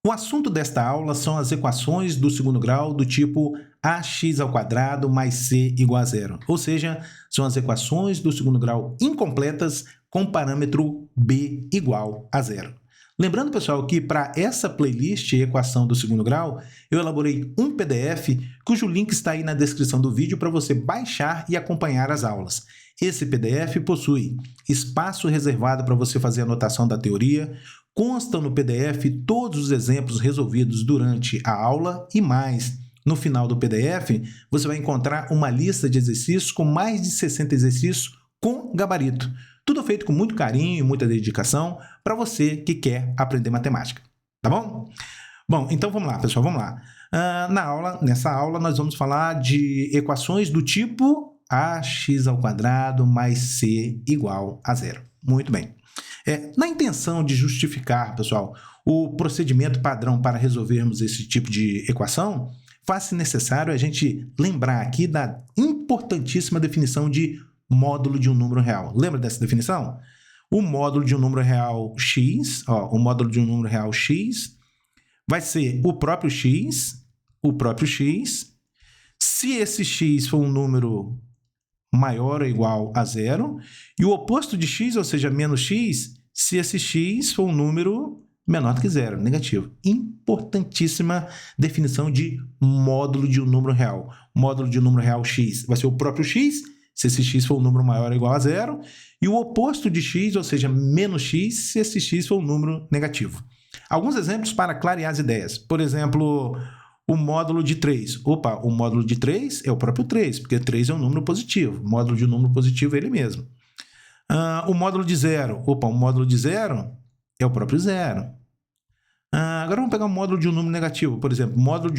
O assunto desta aula são as equações do segundo grau do tipo ax² mais c igual a zero, ou seja, são as equações do segundo grau incompletas com parâmetro b igual a zero. Lembrando, pessoal, que para essa playlist equação do segundo grau, eu elaborei um PDF cujo link está aí na descrição do vídeo para você baixar e acompanhar as aulas. Esse PDF possui espaço reservado para você fazer a anotação da teoria, constam no PDF todos os exemplos resolvidos durante a aula e mais. No final do PDF, você vai encontrar uma lista de exercícios com mais de 60 exercícios com gabarito. Tudo feito com muito carinho e muita dedicação para você que quer aprender matemática. Tá bom? Bom, então vamos lá, pessoal, vamos lá. Nessa aula, nós vamos falar de equações do tipo ax² mais c igual a zero. Muito bem. Na intenção de justificar, pessoal, o procedimento padrão para resolvermos esse tipo de equação, faz-se necessário a gente lembrar aqui da importantíssima definição de módulo de um número real. Lembra dessa definição? O módulo de um número real x, vai ser o próprio x, se esse x for um número maior ou igual a zero, e o oposto de x, ou seja, menos x, se esse x for um número menor do que zero, negativo. Importantíssima definição de módulo de um número real. Módulo de um número real x vai ser o próprio x, se esse x for um número maior ou igual a zero, e o oposto de x, ou seja, menos x, se esse x for um número negativo. Alguns exemplos para clarear as ideias. Por exemplo, o módulo de 3. O módulo de 3 é o próprio 3, porque 3 é um número positivo. O módulo de um número positivo é ele mesmo. O módulo de 0. O módulo de 0 é o próprio 0. Agora vamos pegar o módulo de um número negativo. Por exemplo, módulo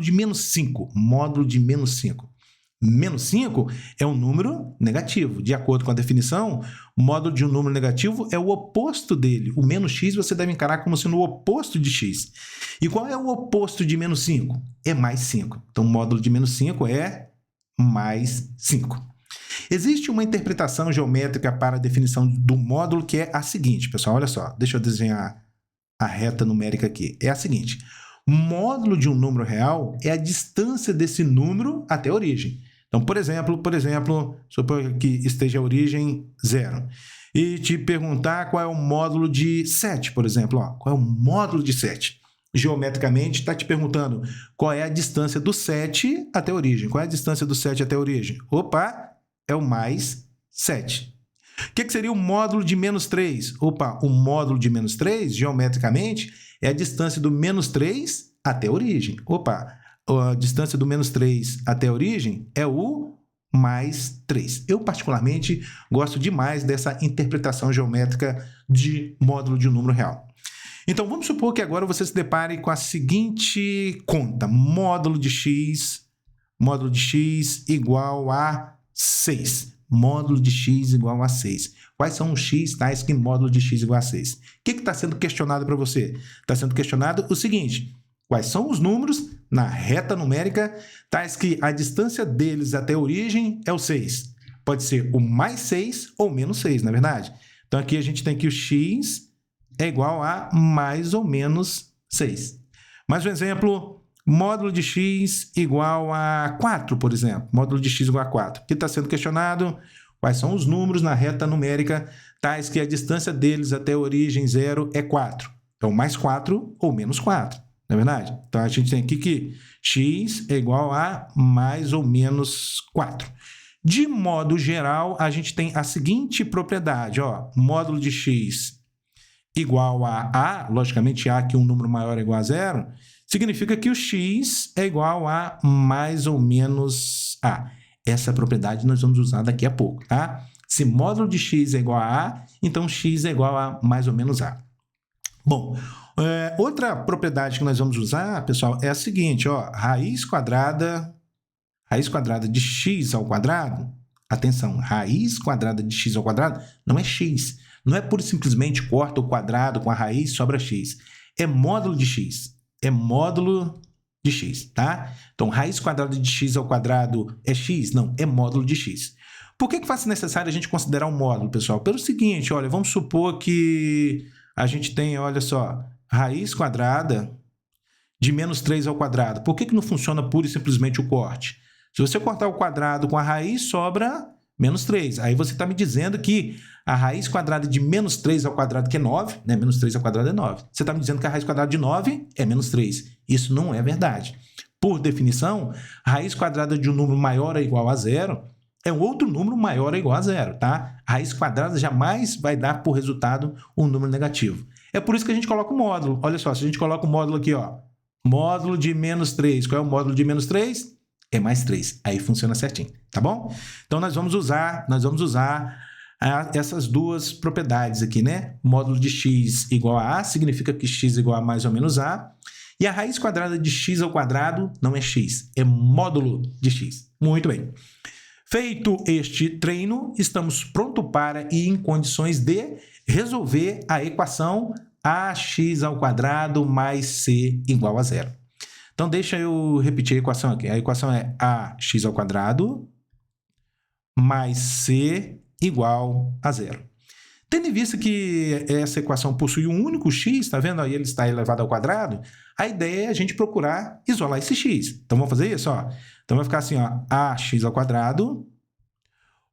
de menos 5. Módulo de menos 5. Menos 5 é um número negativo. De acordo com a definição, o módulo de um número negativo é o oposto dele. O menos x você deve encarar como sendo o oposto de x. E qual é o oposto de menos 5? É mais 5. Então, o módulo de menos 5 é mais 5. Existe uma interpretação geométrica para a definição do módulo que é a seguinte, pessoal, olha só, deixa eu desenhar a reta numérica aqui. É a seguinte, módulo de um número real é a distância desse número até a origem. Então, por exemplo, suponha que esteja a origem 0 e te perguntar qual é o módulo de 7, por exemplo. Qual é o módulo de 7? Geometricamente, está te perguntando qual é a distância do 7 até a origem. Qual é a distância do 7 até a origem? É o mais 7. O que seria o módulo de menos 3? O módulo de menos 3, geometricamente, é a distância do menos 3 até a origem. A distância do menos 3 até a origem é o mais 3. Eu, particularmente, gosto demais dessa interpretação geométrica de módulo de um número real. Então, vamos supor que agora você se depare com a seguinte conta. Módulo de x igual a 6. Módulo de x igual a 6. Quais são os x tais que módulo de x igual a 6? O que está sendo questionado para você? Está sendo questionado o seguinte: quais são os números na reta numérica tais que a distância deles até a origem é o 6? Pode ser o mais 6 ou menos 6, na verdade. Então, aqui a gente tem que o x é igual a mais ou menos 6. Mais um exemplo, módulo de x igual a 4, por exemplo. Módulo de x igual a 4. O que está sendo questionado? Quais são os números na reta numérica tais que a distância deles até a origem 0 é 4? Então, mais 4 ou menos 4, não é verdade? Então, a gente tem aqui que x é igual a mais ou menos 4. De modo geral, a gente tem a seguinte propriedade. Módulo de x igual a, logicamente, a que um número maior é igual a 0, significa que o x é igual a mais ou menos a. Essa propriedade nós vamos usar daqui a pouco, tá? Se módulo de x é igual a a, então x é igual a mais ou menos a. Bom, outra propriedade que nós vamos usar, pessoal, é a seguinte, raiz quadrada de x ao quadrado. Atenção, raiz quadrada de x ao quadrado não é x. Não é pura e simplesmente corta o quadrado com a raiz, sobra x. É módulo de x. É módulo de x, tá? Então, raiz quadrada de x ao quadrado é x? Não, é módulo de x. Por que faz necessário a gente considerar um módulo, pessoal? Pelo seguinte, olha, vamos supor que a gente tem, olha só, raiz quadrada de menos 3 ao quadrado. Por que não funciona pura e simplesmente o corte? Se você cortar o quadrado com a raiz, sobra menos 3. Aí você está me dizendo que a raiz quadrada de menos 3 ao quadrado, que é 9, né? Menos 3 ao quadrado é 9. Você está me dizendo que a raiz quadrada de 9 é menos 3. Isso não é verdade. Por definição, a raiz quadrada de um número maior ou igual a zero é um outro número maior ou igual a zero, tá? A raiz quadrada jamais vai dar por resultado um número negativo. É por isso que a gente coloca o módulo. Olha só, se a gente coloca o módulo aqui, ó, módulo de menos 3. Qual é o módulo de menos 3? É mais 3. Aí funciona certinho, tá bom? Então, nós vamos usar essas duas propriedades aqui, né? Módulo de x igual a significa que x igual a mais ou menos a. E a raiz quadrada de x ao quadrado não é x, é módulo de x. Muito bem. Feito este treino, estamos prontos para e em condições de resolver a equação ax ao quadrado mais c igual a zero. Então, deixa eu repetir a equação aqui. A equação é ax ao quadrado mais c igual a zero. Tendo em vista que essa equação possui um único x, está vendo? Aí ele está elevado ao quadrado. A ideia é a gente procurar isolar esse x. Então, vamos fazer isso, ó. Então, vai ficar assim, ó, ax ao quadrado,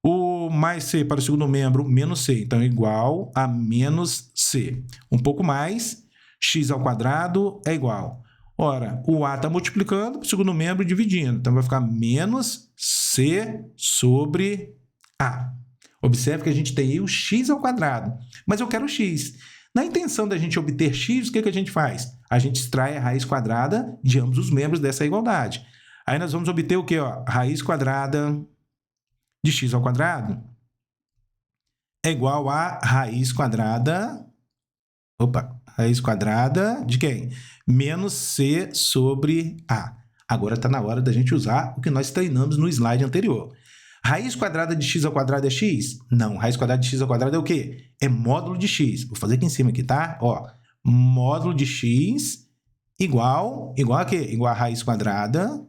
o mais c para o segundo membro, menos c. Então, igual a menos c. Um pouco mais, x ao quadrado é igual. Ora, o a está multiplicando, para o segundo membro dividindo. Então, vai ficar menos c sobre a. Observe que a gente tem aí o x ao quadrado, mas eu quero o x. Na intenção da gente obter x, o que a gente faz? A gente extrai a raiz quadrada de ambos os membros dessa igualdade. Aí nós vamos obter o quê? Ó? Raiz quadrada de x ao quadrado é igual a raiz quadrada... raiz quadrada de quem? Menos c sobre a. Agora está na hora da gente usar o que nós treinamos no slide anterior. Raiz quadrada de x ao quadrado é x? Não, raiz quadrada de x ao quadrado é o quê? É módulo de x. Vou fazer aqui em cima, aqui, tá? Ó, módulo de x igual a quê? Igual a raiz quadrada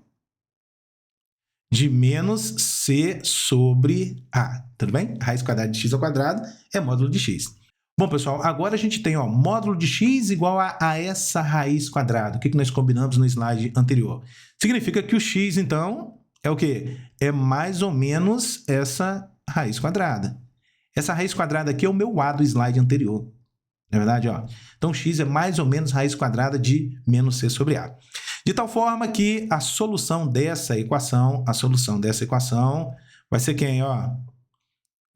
de menos c sobre a. Tudo bem? Raiz quadrada de x ao quadrado é módulo de x. Bom, pessoal, agora a gente tem, ó, módulo de x igual a essa raiz quadrada. O que nós combinamos no slide anterior? Significa que o x, então... é o quê? É mais ou menos essa raiz quadrada. Essa raiz quadrada aqui é o meu a do slide anterior. Não é verdade? Ó? Então, x é mais ou menos raiz quadrada de menos c sobre a. De tal forma que a solução dessa equação vai ser quem? Ó?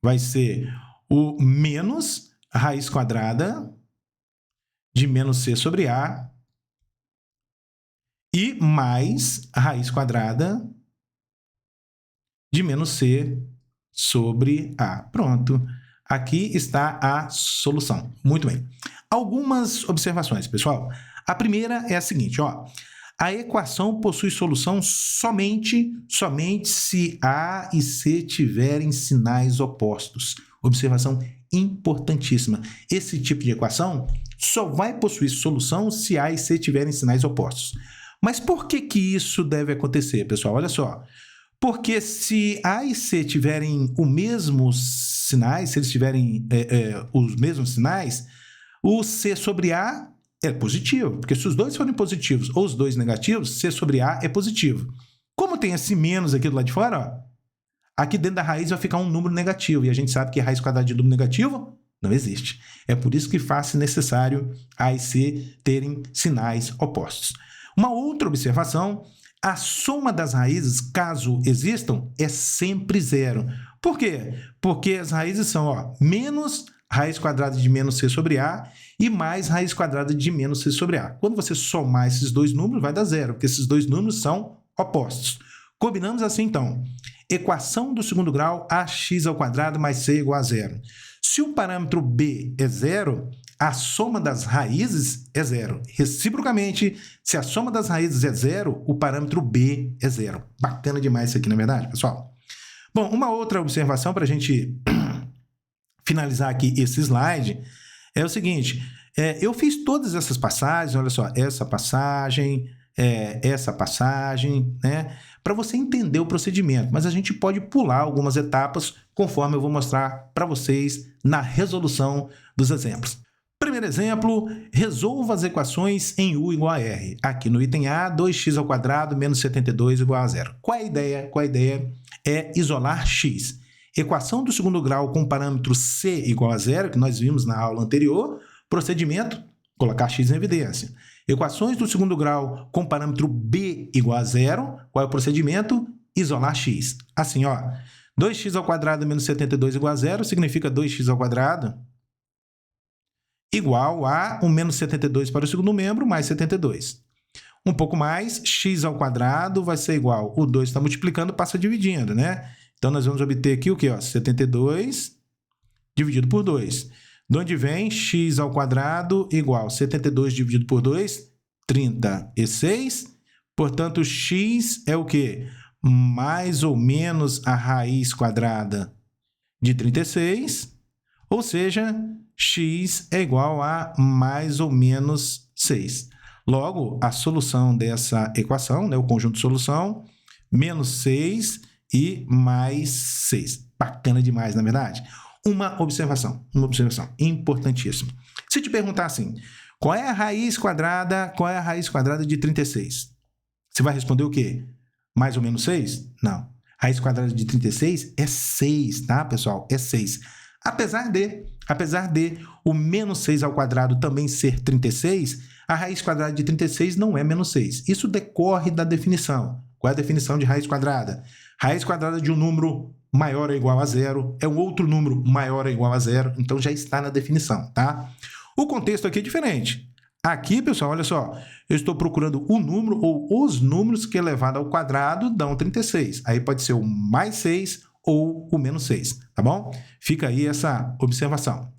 Vai ser o menos raiz quadrada de menos c sobre a e mais a raiz quadrada de menos c sobre a. Pronto. Aqui está a solução. Muito bem. Algumas observações, pessoal. A primeira é a seguinte, ó. A equação possui solução somente se A e C tiverem sinais opostos. Observação importantíssima. Esse tipo de equação só vai possuir solução se A e C tiverem sinais opostos. Mas por que isso deve acontecer, pessoal? Olha só. Porque se A e C tiverem os mesmos sinais, se eles tiverem os mesmos sinais, o C sobre A é positivo. Porque se os dois forem positivos ou os dois negativos, C sobre A é positivo. Como tem esse menos aqui do lado de fora, ó, aqui dentro da raiz vai ficar um número negativo. E a gente sabe que raiz quadrada de número negativo não existe. É por isso que faz necessário A e C terem sinais opostos. Uma outra observação... a soma das raízes, caso existam, é sempre zero. Por quê? Porque as raízes são, ó, menos raiz quadrada de menos c sobre a e mais raiz quadrada de menos c sobre a. Quando você somar esses dois números, vai dar zero, porque esses dois números são opostos. Combinamos assim, então. Equação do segundo grau, ax ao quadrado mais c igual a zero. Se o parâmetro b é zero... a soma das raízes é zero. Reciprocamente, se a soma das raízes é zero, o parâmetro b é zero. Bacana demais isso aqui, não é verdade, pessoal? Bom, uma outra observação para a gente finalizar aqui esse slide é o seguinte. Eu fiz todas essas passagens, olha só, essa passagem, né? Para você entender o procedimento. Mas a gente pode pular algumas etapas conforme eu vou mostrar para vocês na resolução dos exemplos. Primeiro exemplo, resolva as equações em U igual a R. Aqui no item A, 2x² menos 72 igual a zero. Qual é a ideia? Qual é a ideia? É isolar x. Equação do segundo grau com parâmetro c igual a zero, que nós vimos na aula anterior. Procedimento, colocar x em evidência. Equações do segundo grau com parâmetro b igual a zero. Qual é o procedimento? Isolar x. Assim, ó, 2x² menos 72 igual a zero significa 2x² igual a o menos 72 para o segundo membro, mais 72. Um pouco mais, x² vai ser igual, o 2 está multiplicando, passa dividindo, né? Então, nós vamos obter aqui o quê? Ó, 72 dividido por 2. De onde vem x² igual 72 dividido por 2? 36. Portanto, x é o quê? Mais ou menos a raiz quadrada de 36, ou seja, x é igual a mais ou menos 6. Logo, a solução dessa equação, né, o conjunto de solução, menos 6 e mais 6. Bacana demais, na verdade. Uma observação importantíssima. Se te perguntar assim, qual é a raiz quadrada de 36? Você vai responder o quê? Mais ou menos 6? Não. Raiz quadrada de 36 é 6, tá, pessoal? É 6. Apesar de o menos 6 ao quadrado também ser 36, a raiz quadrada de 36 não é menos 6. Isso decorre da definição. Qual é a definição de raiz quadrada? Raiz quadrada de um número maior ou igual a zero é um outro número maior ou igual a zero, então já está na definição, tá? O contexto aqui é diferente. Aqui, pessoal, olha só, eu estou procurando o número ou os números que elevado ao quadrado dão 36. Aí pode ser o mais 6 ou o menos 6, tá bom? Fica aí essa observação.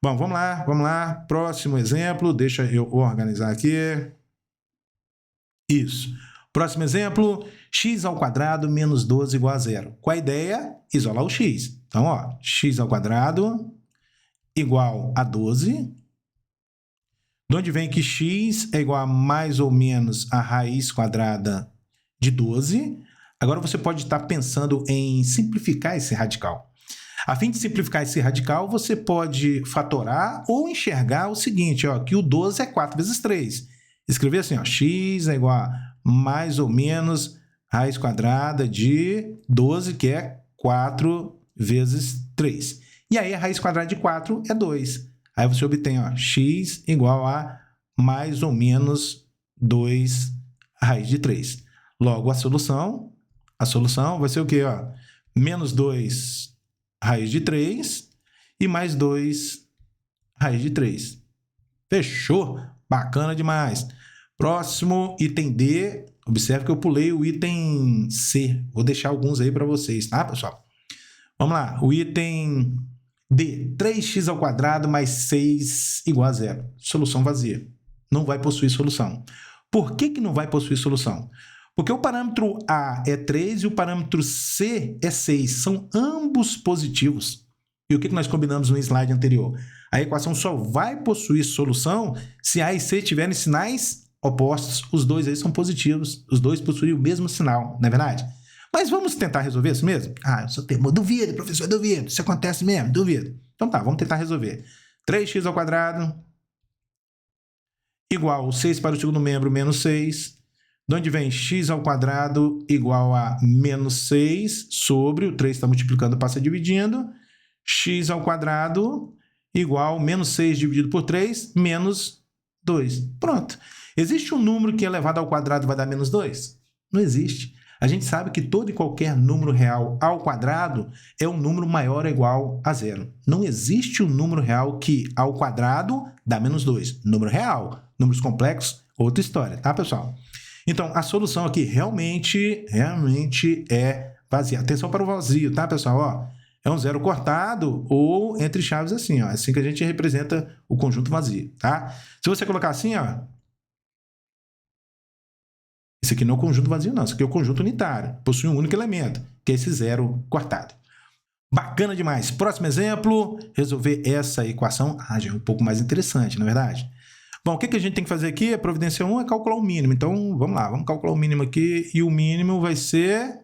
Bom, vamos lá. Próximo exemplo, deixa eu organizar aqui. Isso. Próximo exemplo, x² menos 12 igual a zero. Qual a ideia? Isolar o x. Então, ó, x² igual a 12. De onde vem que x é igual a mais ou menos a raiz quadrada de 12. Agora você pode estar pensando em simplificar esse radical. A fim de simplificar esse radical, você pode fatorar ou enxergar o seguinte, ó, que o 12 é 4 vezes 3. Escrever assim, ó, x é igual a mais ou menos raiz quadrada de 12, que é 4 vezes 3. E aí a raiz quadrada de 4 é 2. Aí você obtém, ó, x igual a mais ou menos 2 raiz de 3. Logo, a solução vai ser o quê? Ó? Menos 2 raiz de 3 e mais 2 raiz de 3. Fechou? Bacana demais. Próximo, item D. Observe que eu pulei o item C. Vou deixar alguns aí para vocês, tá, pessoal? Vamos lá. O item D. 3x² mais 6 igual a zero. Solução vazia. Não vai possuir solução. Por que não vai possuir solução? Porque o parâmetro A é 3 e o parâmetro C é 6. São ambos positivos. E o que nós combinamos no slide anterior? A equação só vai possuir solução se A e C tiverem sinais opostos. Os dois aí são positivos. Os dois possuem o mesmo sinal, não é verdade? Mas vamos tentar resolver isso mesmo? Ah, eu sou termo. Duvido, professor, duvido. Isso acontece mesmo? Duvido. Então tá, vamos tentar resolver. 3x² igual 6 para o segundo membro menos 6. De onde vem x² igual a menos 6 sobre, o 3 está multiplicando, passa dividindo, x² igual a menos 6 dividido por 3, menos 2. Pronto. Existe um número que elevado ao quadrado vai dar menos 2? Não existe. A gente sabe que todo e qualquer número real ao quadrado é um número maior ou igual a zero. Não existe um número real que ao quadrado dá menos 2. Número real. Números complexos, outra história, tá, pessoal? Então, a solução aqui realmente é vazia. Atenção para o vazio, tá, pessoal? Ó, é um zero cortado ou entre chaves assim, ó. É assim que a gente representa o conjunto vazio, tá? Se você colocar assim, ó, isso aqui não é o conjunto vazio, não. Isso aqui é o conjunto unitário. Possui um único elemento, que é esse zero cortado. Bacana demais. Próximo exemplo, resolver essa equação. Ah, já é um pouco mais interessante, não é verdade? Bom, o que a gente tem que fazer aqui? A providência 1 é calcular o mínimo. Então, vamos lá, vamos calcular o mínimo aqui. E o mínimo vai ser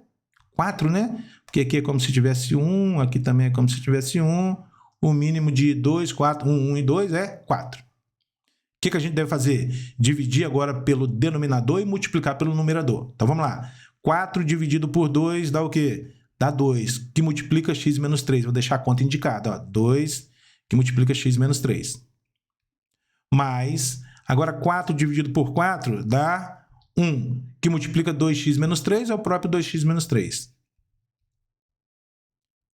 4, né? Porque aqui é como se tivesse 1, aqui também é como se tivesse 1. o mínimo de 2, 4, 1 e 2 é 4. O que a gente deve fazer? Dividir agora pelo denominador e multiplicar pelo numerador. Então, vamos lá. 4 dividido por 2 dá o quê? Dá 2, que multiplica x menos 3. Vou deixar a conta indicada. Ó, 2 que multiplica x menos 3. Mais, agora 4 dividido por 4 dá 1, que multiplica 2x menos 3, é o próprio 2x menos 3.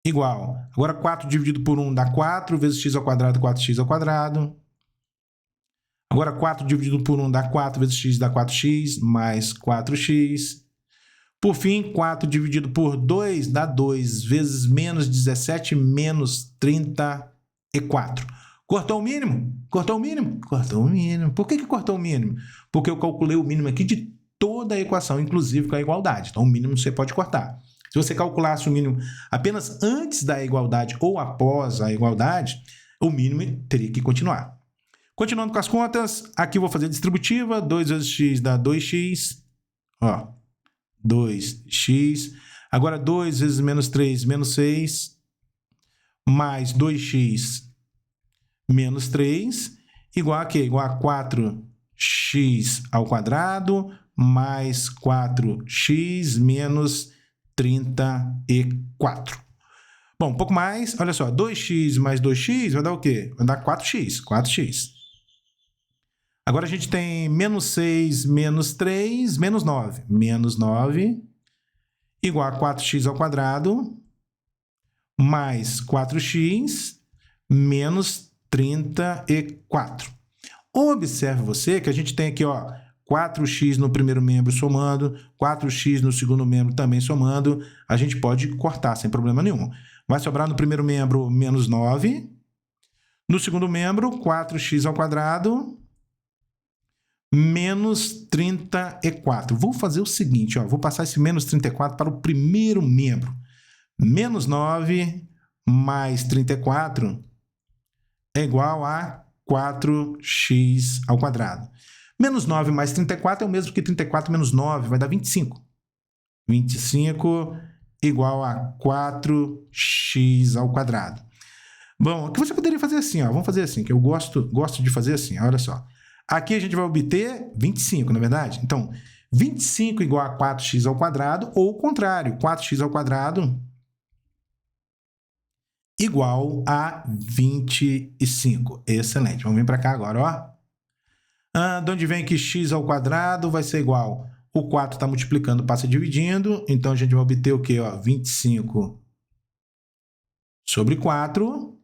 Igual. Agora 4 dividido por 1 dá 4, vezes x ao quadrado, 4x ao quadrado. Agora 4 dividido por 1 dá 4, vezes x dá 4x, mais 4x. Por fim, 4 dividido por 2 dá 2, vezes menos 17, menos 34. Cortou o mínimo? Cortou o mínimo? Cortou o mínimo. Por que cortou o mínimo? Porque eu calculei o mínimo aqui de toda a equação, inclusive com a igualdade. Então, o mínimo você pode cortar. Se você calculasse o mínimo apenas antes da igualdade ou após a igualdade, o mínimo teria que continuar. Continuando com as contas, aqui eu vou fazer distributiva. 2 vezes x dá 2x. Ó, 2x. Agora, 2 vezes menos 3, menos 6. Mais 2x menos 3, igual a quê? Igual a 4x ao quadrado, mais 4x menos 34. Bom, um pouco mais, olha só, 2x mais 2x vai dar o quê? Vai dar 4x. Agora a gente tem menos 6, menos 3, menos 9. Menos 9, igual a 4x ao quadrado, mais 4x, menos 34. Observe você que a gente tem aqui, ó, 4x no primeiro membro somando, 4x no segundo membro também somando. A gente pode cortar sem problema nenhum. Vai sobrar no primeiro membro menos 9. No segundo membro, 4x ao quadrado menos 34. Vou fazer o seguinte, ó, vou passar esse menos 34 para o primeiro membro. Menos 9 mais 34 é igual a 4x ao quadrado. Menos 9 mais 34 é o mesmo que 34 menos 9, vai dar 25. 25 igual a 4x ao quadrado. Bom, o que você poderia fazer assim, ó, vamos fazer assim, que eu gosto de fazer assim, olha só. Aqui a gente vai obter 25, não é verdade? Então, 25 igual a 4x ao quadrado, ou o contrário, 4x ao quadrado igual a 25. Excelente. Vamos vir para cá agora, ó. De onde vem que x ao quadrado vai ser igual? O 4 está multiplicando, passa dividindo. Então, a gente vai obter o quê? Ó? 25 sobre 4.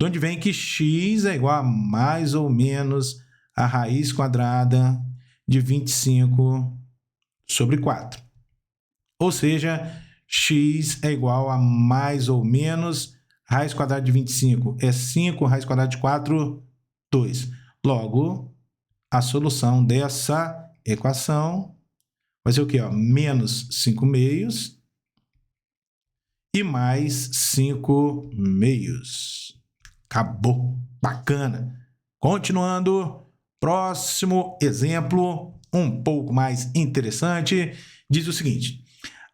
De onde vem que x é igual a mais ou menos a raiz quadrada de 25 sobre 4. Ou seja, x é igual a mais ou menos raiz quadrada de 25 é 5, raiz quadrada de 4, 2. Logo, a solução dessa equação vai ser o quê? Ó? Menos 5 meios e mais 5 meios. Acabou. Bacana. Continuando, próximo exemplo, um pouco mais interessante, diz o seguinte: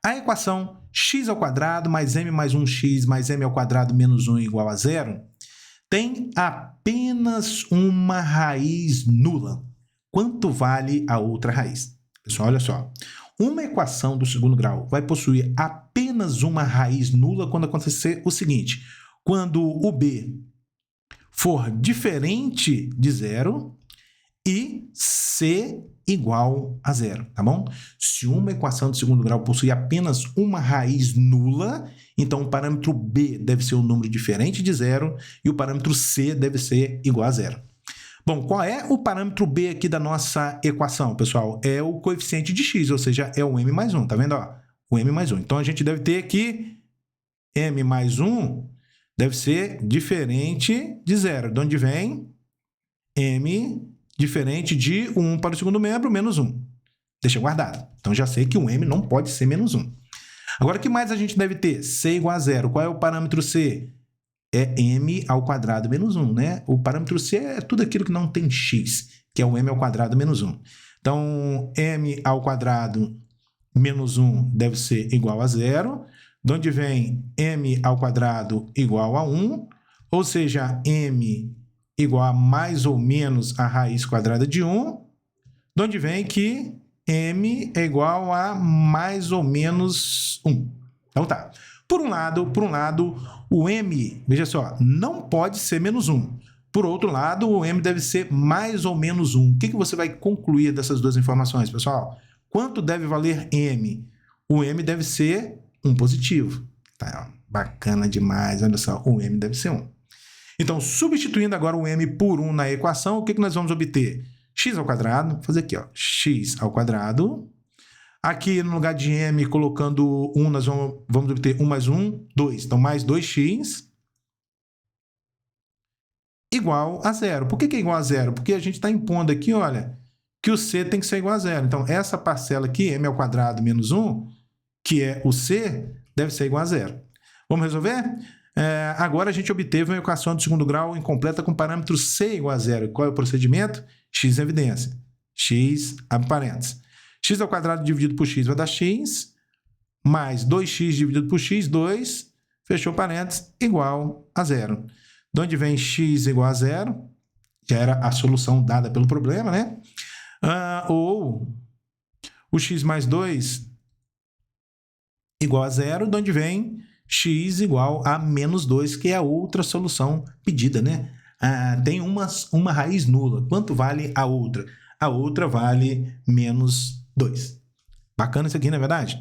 a equação x ao quadrado mais m mais 1x mais m ao quadrado menos 1 igual a 0 tem apenas uma raiz nula. Quanto vale a outra raiz? Pessoal, olha só. Uma equação do segundo grau vai possuir apenas uma raiz nula quando acontecer o seguinte: quando o b for diferente de 0 e c igual a 0, tá bom? Se uma equação de segundo grau possui apenas uma raiz nula, então o parâmetro b deve ser um número diferente de 0 e o parâmetro c deve ser igual a 0. Bom, qual é o parâmetro b aqui da nossa equação, pessoal? É o coeficiente de x, ou seja, é o m mais 1, tá vendo? Ó? O m mais 1. Então, a gente deve ter aqui m mais 1 deve ser diferente de 0. De onde vem m diferente de 1 para o segundo membro, menos 1. Deixa guardado. Então, já sei que o m não pode ser menos 1. Agora, o que mais a gente deve ter? C igual a 0. Qual é o parâmetro c? É m ao quadrado menos 1, né? O parâmetro c é tudo aquilo que não tem x, que é o m ao quadrado menos 1. Então, m ao quadrado menos 1 deve ser igual a 0. De onde vem m ao quadrado igual a 1, ou seja, m igual a mais ou menos a raiz quadrada de 1, de onde vem que m é igual a mais ou menos 1. Então tá. Por um lado, o m, veja só, não pode ser menos 1. Por outro lado, o m deve ser mais ou menos 1. O que você vai concluir dessas duas informações, pessoal? Quanto deve valer m? O m deve ser 1 positivo. Tá, bacana demais, olha só, o m deve ser 1. Então, substituindo agora o m por 1 na equação, o que nós vamos obter? X ao quadrado, vou fazer aqui, ó, x ao quadrado. Aqui, no lugar de m, colocando 1, nós vamos obter 1 mais 1, 2. Então, mais 2x igual a 0. Por que é igual a 0? Porque a gente está impondo aqui, olha, que o c tem que ser igual a 0. Então, essa parcela aqui, m ao quadrado menos 1, que é o c, deve ser igual a 0. Vamos resolver? Agora a gente obteve uma equação de segundo grau incompleta com parâmetro c igual a 0. Qual é o procedimento? X em evidência. X, abre parênteses. X ao quadrado dividido por x vai dar x, mais 2x dividido por x, 2, fechou parênteses, igual a 0. De onde vem x igual a 0? Já era a solução dada pelo problema, né? Ou o x mais 2 igual a 0, de onde vem x igual a menos 2, que é a outra solução pedida, né? Tem uma raiz nula. Quanto vale a outra? A outra vale menos 2. Bacana isso aqui, não é verdade?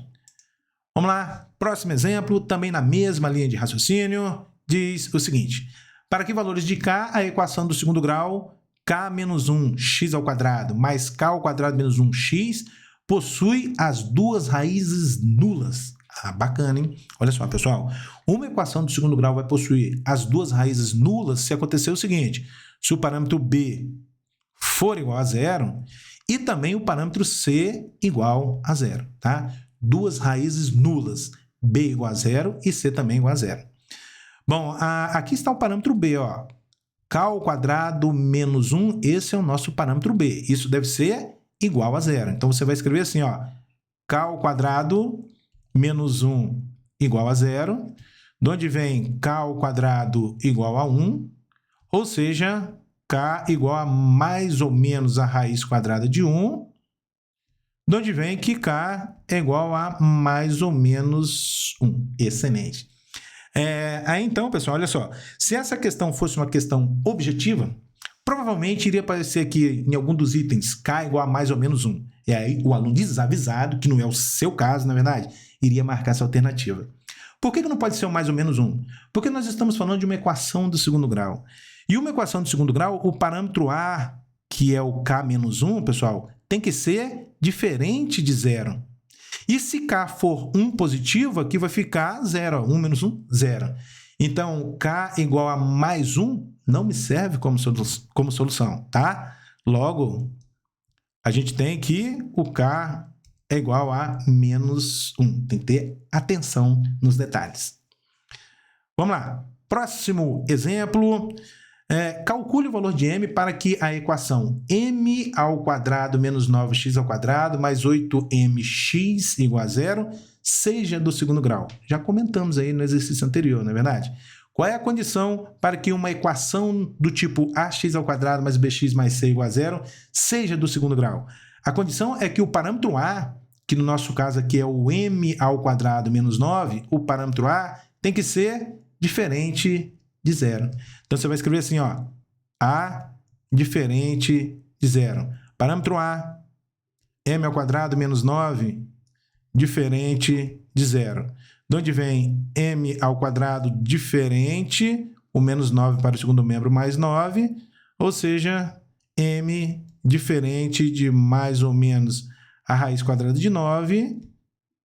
Vamos lá. Próximo exemplo, também na mesma linha de raciocínio, diz o seguinte. Para que valores de k, a equação do segundo grau, k menos 1, x ao quadrado, mais k ao quadrado menos 1x, possui as duas raízes nulas. Bacana, hein? Olha só, pessoal. Uma equação do segundo grau vai possuir as duas raízes nulas se acontecer o seguinte. Se o parâmetro b for igual a 0 e também o parâmetro c igual a 0, tá? Duas raízes nulas, b igual a 0 e c também igual a 0. Bom, aqui está o parâmetro b, ó. K ao quadrado menos 1, esse é o nosso parâmetro b. Isso deve ser igual a 0. Então, você vai escrever assim, ó. K ao quadrado menos 1 igual a 0, de onde vem k ao quadrado igual a 1, ou seja, k igual a mais ou menos a raiz quadrada de 1, de onde vem que k é igual a mais ou menos 1. Excelente. Aí então, pessoal, olha só, se essa questão fosse uma questão objetiva, provavelmente iria aparecer aqui em algum dos itens k igual a mais ou menos 1. E aí o aluno desavisado, que não é o seu caso, na verdade, iria marcar essa alternativa. Por que não pode ser o mais ou menos 1? Porque nós estamos falando de uma equação do segundo grau. E uma equação do segundo grau, o parâmetro a, que é o k menos 1, pessoal, tem que ser diferente de 0. E se k for 1 positivo, aqui vai ficar 0. 1 menos 1, 0. Então, k igual a mais 1 não me serve como solução, tá? Logo, a gente tem que o k é igual a menos 1. Tem que ter atenção nos detalhes. Vamos lá. Próximo exemplo. Calcule o valor de m para que a equação m ao quadrado menos 9x ao quadrado mais 8mx igual a 0 seja do segundo grau. Já comentamos aí no exercício anterior, não é verdade? Qual é a condição para que uma equação do tipo ax ao quadrado mais bx mais c igual a 0 seja do segundo grau? A condição é que o parâmetro a, que no nosso caso aqui é o m ao quadrado menos 9, o parâmetro a tem que ser diferente de 0. Então, você vai escrever assim, ó, a diferente de 0. Parâmetro a, m ao quadrado menos 9, diferente de 0. De onde vem m ao quadrado diferente, o menos 9 para o segundo membro mais 9, ou seja, m diferente de mais ou menos a raiz quadrada de 9,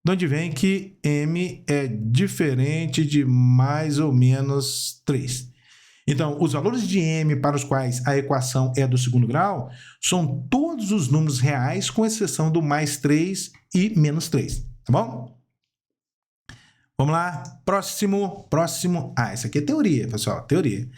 de onde vem que m é diferente de mais ou menos 3. Então, os valores de m para os quais a equação é do segundo grau são todos os números reais, com exceção do mais 3 e menos 3, tá bom? Vamos lá, próximo. Essa aqui é teoria, pessoal, teoria.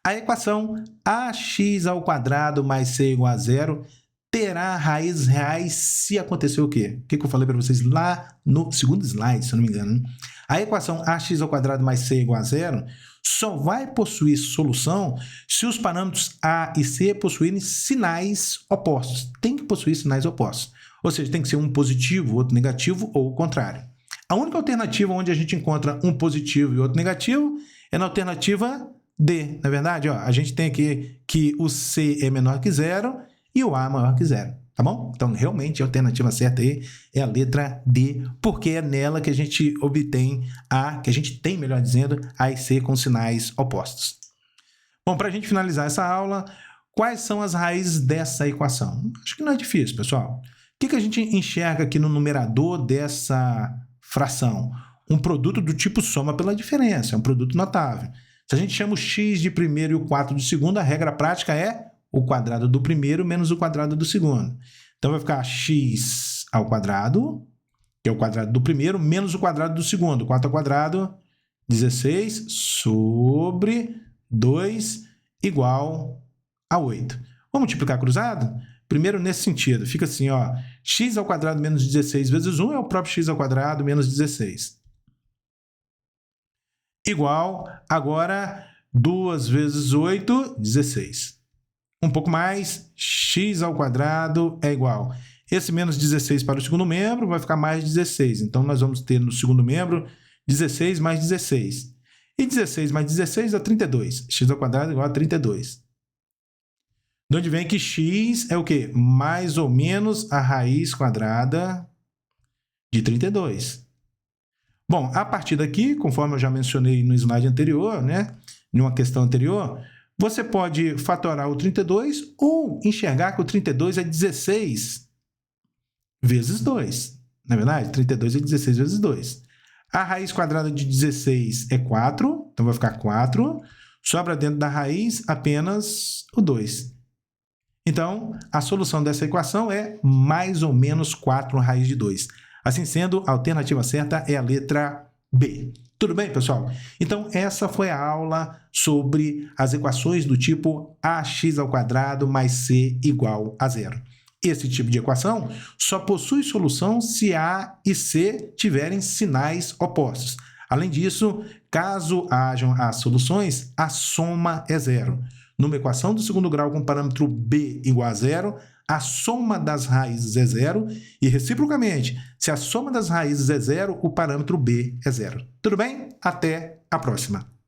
A equação ax ao quadrado mais c igual a 0 terá raízes reais se acontecer o quê? O que eu falei para vocês lá no segundo slide, se eu não me engano, né? A equação ax ao quadrado mais c igual a 0 só vai possuir solução se os parâmetros A e C possuírem sinais opostos. Tem que possuir sinais opostos. Ou seja, tem que ser um positivo, outro negativo ou o contrário. A única alternativa onde a gente encontra um positivo e outro negativo é na alternativa D. Na verdade, ó, a gente tem aqui que o C é menor que zero e o A é maior que zero. Tá bom? Então, realmente, a alternativa certa aí é a letra D, porque é nela que a gente obtém que a gente tem, melhor dizendo, A e C com sinais opostos. Bom, para a gente finalizar essa aula, quais são as raízes dessa equação? Acho que não é difícil, pessoal. O que a gente enxerga aqui no numerador dessa fração? Um produto do tipo soma pela diferença, é um produto notável. Se a gente chama o x de primeiro e o 4 de segundo, a regra prática é o quadrado do primeiro menos o quadrado do segundo. Então, vai ficar x ao quadrado, que é o quadrado do primeiro, menos o quadrado do segundo. 4 ao quadrado, 16, sobre 2, igual a 8. Vamos multiplicar cruzado? Primeiro, nesse sentido, fica assim, ó, x ao quadrado menos 16 vezes 1 é o próprio x ao quadrado menos 16. Igual, agora, 2 vezes 8, 16. Um pouco mais, x ao quadrado é igual. Esse menos 16 para o segundo membro vai ficar mais 16. Então, nós vamos ter no segundo membro 16 mais 16. E 16 mais 16 dá 32. X ao quadrado é igual a 32. De onde vem que x é o quê? Mais ou menos a raiz quadrada de 32. Bom, a partir daqui, conforme eu já mencionei no slide anterior, né, em uma questão anterior, você pode fatorar o 32 ou enxergar que o 32 é 16 vezes 2. Na verdade, 32 é 16 vezes 2. A raiz quadrada de 16 é 4, então vai ficar 4. Sobra dentro da raiz apenas o 2. Então, a solução dessa equação é mais ou menos 4 raiz de 2. Assim sendo, a alternativa certa é a letra B. Tudo bem, pessoal? Então, essa foi a aula sobre as equações do tipo ax ao quadrado mais c igual a zero. Esse tipo de equação só possui solução se A e C tiverem sinais opostos. Além disso, caso hajam as soluções, a soma é zero. Numa equação do segundo grau com parâmetro b igual a zero, a soma das raízes é zero e, reciprocamente, se a soma das raízes é zero, o parâmetro b é zero. Tudo bem? Até a próxima!